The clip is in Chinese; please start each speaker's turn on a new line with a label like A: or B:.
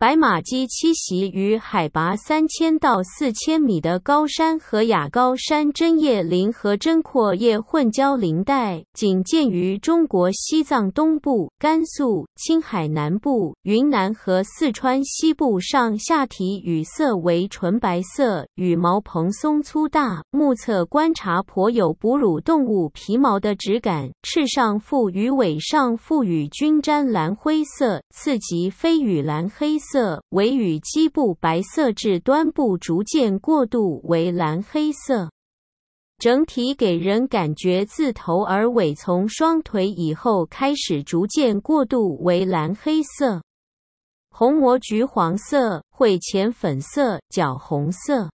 A: 白马鸡栖息于海拔3000到4000米的高山和亚高山针叶林和针阔叶混交林带，仅见于中国西藏东部、甘肃、青海南部、云南和四川西部。上下体羽色为纯白色，羽毛蓬松粗大，目测观察颇有哺乳动物皮毛的质感。翅上腹与尾上腹羽均沾蓝灰色，次级飞羽蓝黑色，尾羽基部白色至端部逐渐过渡为蓝黑色。整体给人感觉自头而尾从双腿以后开始逐渐过渡为蓝黑色。虹膜橘黄色，喙前粉色，角红色。